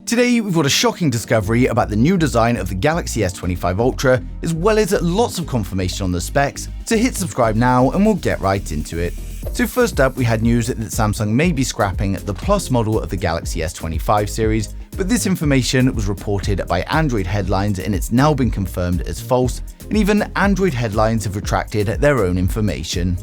Today, we've got a shocking discovery about the new design of the Galaxy S25 Ultra, as well as lots of confirmation on the specs, so hit subscribe now and we'll get right into it. So first up, we had news that Samsung may be scrapping the Plus model of the Galaxy S25 series, but this information was reported by Android headlines and it's now been confirmed as false, and even Android headlines have retracted their own information.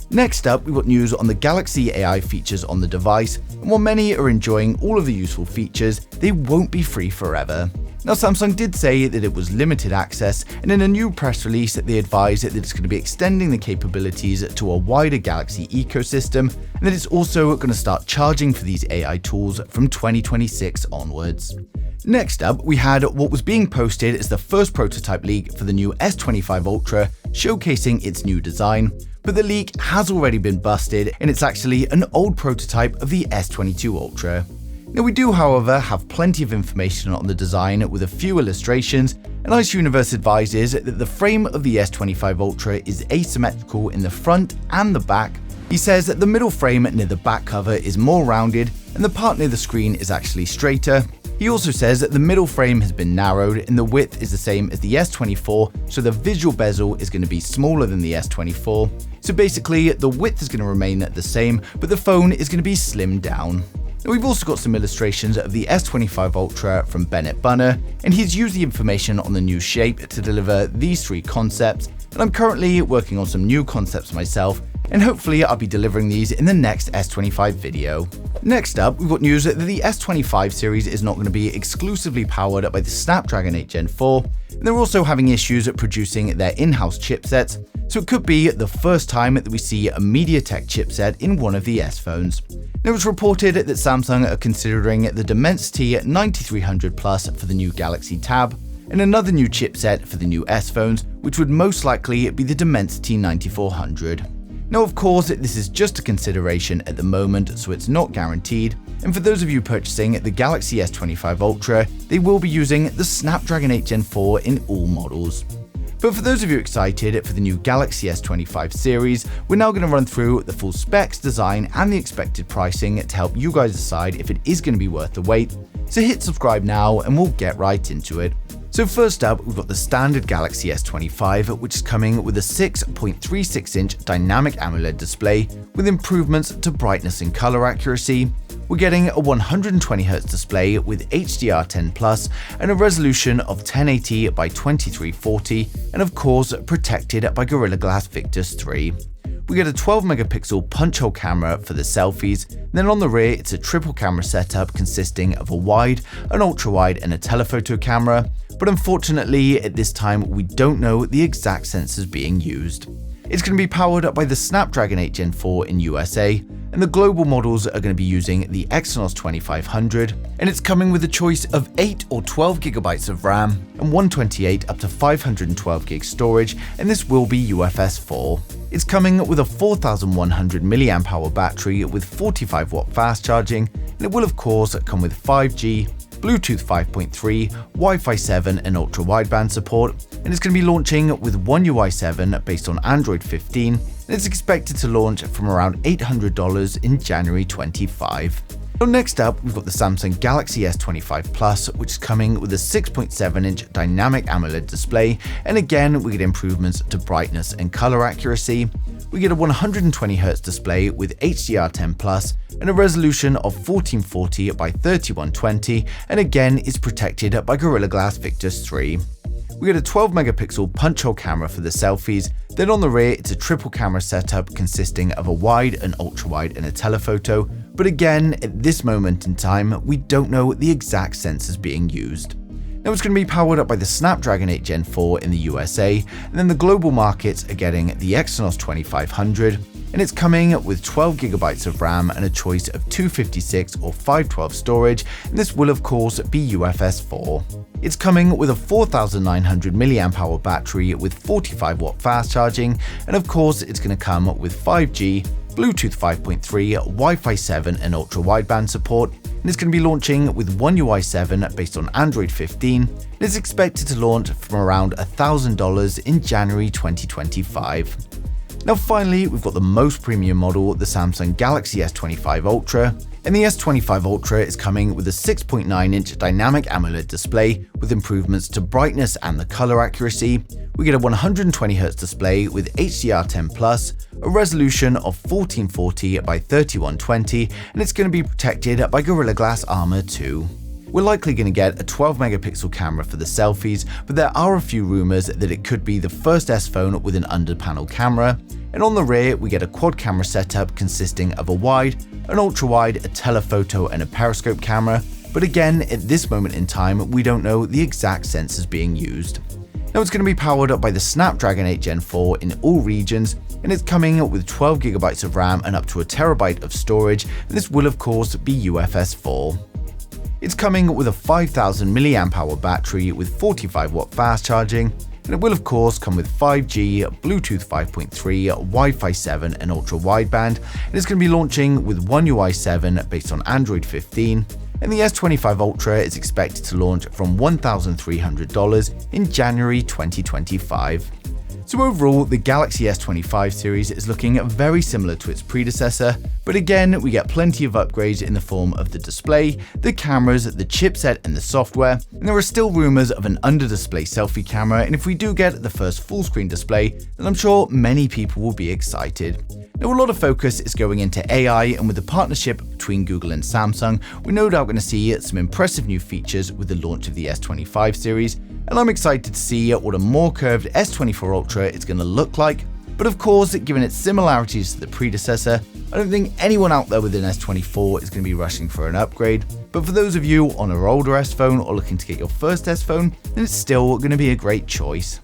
Next up, we've got news on the Galaxy AI features on the device, and while many are enjoying all of the useful features, they won't be free forever. Now, Samsung did say that it was limited access, and in a new press release they advised that it's going to be extending the capabilities to a wider Galaxy ecosystem, and that it's also going to start charging for these AI tools from 2026 onwards. Next up, we had what was being posted as the first prototype leak for the new S25 Ultra, showcasing its new design. But the leak has already been busted, and it's actually an old prototype of the S22 Ultra. Now, we do, however, have plenty of information on the design with a few illustrations, and Ice Universe advises that the frame of the S25 Ultra is asymmetrical in the front and the back. He says that the middle frame near the back cover is more rounded, and the part near the screen is actually straighter. He also says that the middle frame has been narrowed and the width is the same as the S24, so the visual bezel is going to be smaller than the S24. So basically, the width is going to remain the same, but the phone is going to be slimmed down. Now, we've also got some illustrations of the S25 Ultra from Bennett Bunner, and he's used the information on the new shape to deliver these three concepts, and I'm currently working on some new concepts myself, and hopefully I'll be delivering these in the next S25 video. Next up, we've got news that the S25 series is not going to be exclusively powered by the Snapdragon 8 Gen 4, and they're also having issues at producing their in-house chipsets, so it could be the first time that we see a MediaTek chipset in one of the S phones. Now, it's reported that Samsung are considering the Dimensity 9300 Plus for the new Galaxy Tab, and another new chipset for the new S phones, which would most likely be the Dimensity 9400. Now, of course, this is just a consideration at the moment, so it's not guaranteed, and for those of you purchasing the Galaxy S25 Ultra, they will be using the Snapdragon 8 Gen 4 in all models. But for those of you excited for the new Galaxy S25 series, we're now going to run through the full specs, design, and the expected pricing to help you guys decide if it is going to be worth the wait. So hit subscribe now and we'll get right into it. So first up, we've got the standard Galaxy S25, which is coming with a 6.36-inch dynamic AMOLED display with improvements to brightness and color accuracy. We're getting a 120Hz display with HDR10+, and a resolution of 1080 by 2340, and of course protected by Gorilla Glass Victus 3. We get a 12-megapixel punch-hole camera for the selfies, then on the rear it's a triple camera setup consisting of a wide, an ultra-wide, and a telephoto camera, but unfortunately at this time we don't know the exact sensors being used. It's going to be powered by the Snapdragon 8 Gen 4 in USA, and the global models are going to be using the Exynos 2500, and it's coming with a choice of 8 or 12 GB of RAM and 128 up to 512 GB storage, and this will be UFS 4. It's coming with a 4100 mAh battery with 45-watt fast charging, and it will of course come with 5G, Bluetooth 5.3, Wi-Fi 7 and ultra-wideband support, and it's going to be launching with One UI 7 based on Android 15, and it's expected to launch from around $800 in January 25. So next up, we've got the Samsung Galaxy S25 Plus, which is coming with a 6.7-inch dynamic AMOLED display, and again we get improvements to brightness and color accuracy. We get a 120Hz display with HDR10+, and a resolution of 1440 by 3120, and again is protected by Gorilla Glass Victus 3. We get a 12-megapixel punch-hole camera for the selfies, then on the rear it's a triple camera setup consisting of a wide, an ultra-wide, and a telephoto, but again, at this moment in time, we don't know the exact sensors being used. Now, it's going to be powered up by the Snapdragon 8 Gen 4 in the USA, and then the global markets are getting the Exynos 2500, and it's coming with 12 GB of RAM and a choice of 256 or 512 storage, and this will of course be UFS 4. It's coming with a 4900 mAh battery with 45-watt fast charging, and of course it's going to come with 5G, Bluetooth 5.3, Wi-Fi 7 and ultra-wideband support, and it's going to be launching with One UI 7 based on Android 15, and it's expected to launch from around $1,000 in January 2025. Now finally, we've got the most premium model, the Samsung Galaxy S25 Ultra. And the S25 Ultra is coming with a 6.9-inch dynamic AMOLED display with improvements to brightness and the color accuracy. We get a 120Hz display with HDR10+, a resolution of 1440 by 3120, and it's going to be protected by Gorilla Glass Armor too. We're likely going to get a 12-megapixel camera for the selfies, but there are a few rumors that it could be the first S phone with an under-panel camera. And on the rear, we get a quad camera setup consisting of a wide, an ultra-wide, a telephoto, and a periscope camera. But again, at this moment in time, we don't know the exact sensors being used. Now it's going to be powered up by the Snapdragon 8 Gen 4 in all regions, and it's coming with 12GB of RAM and up to a terabyte of storage, and this will of course be UFS 4. It's coming with a 5000 mAh battery with 45W fast charging, and it will of course come with 5G, Bluetooth 5.3, Wi-Fi 7 and ultra wideband, and it's going to be launching with One UI 7 based on Android 15, and the S25 Ultra is expected to launch from $1,300 in January 2025. So overall, the Galaxy S25 series is looking very similar to its predecessor, but again, we get plenty of upgrades in the form of the display, the cameras, the chipset and the software, and there are still rumors of an under-display selfie camera, and if we do get the first full-screen display, then I'm sure many people will be excited. Now, a lot of focus is going into AI, and with the partnership between Google and Samsung, we're no doubt going to see some impressive new features with the launch of the S25 series, and I'm excited to see what a more curved S24 Ultra is going to look like. But of course, given its similarities to the predecessor, I don't think anyone out there with an S24 is going to be rushing for an upgrade. But for those of you on an older S phone or looking to get your first S phone, then it's still going to be a great choice.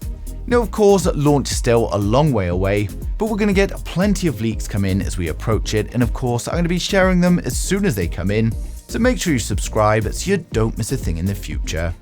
Now, of course, launch is still a long way away, but we're going to get plenty of leaks come in as we approach it, and of course, I'm going to be sharing them as soon as they come in, so make sure you subscribe so you don't miss a thing in the future.